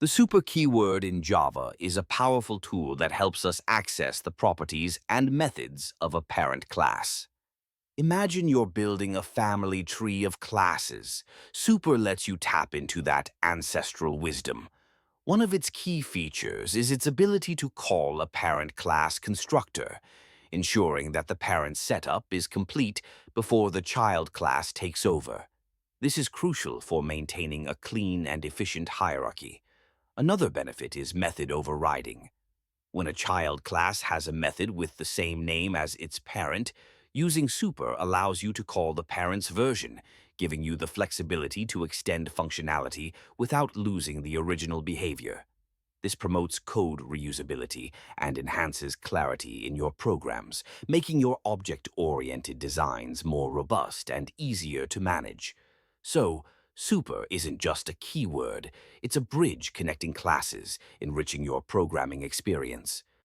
The super keyword in Java is a powerful tool that helps us access the properties and methods of a parent class. Imagine you're building a family tree of classes. Super lets you tap into that ancestral wisdom. One of its key features is its ability to call a parent class constructor, ensuring that the parent setup is complete before the child class takes over. This is crucial for maintaining a clean and efficient hierarchy. Another benefit is method overriding. When a child class has a method with the same name as its parent, using super allows you to call the parent's version, giving you the flexibility to extend functionality without losing the original behavior. This promotes code reusability and enhances clarity in your programs, making your object-oriented designs more robust and easier to manage. So, super isn't just a keyword, it's a bridge connecting classes, enriching your programming experience.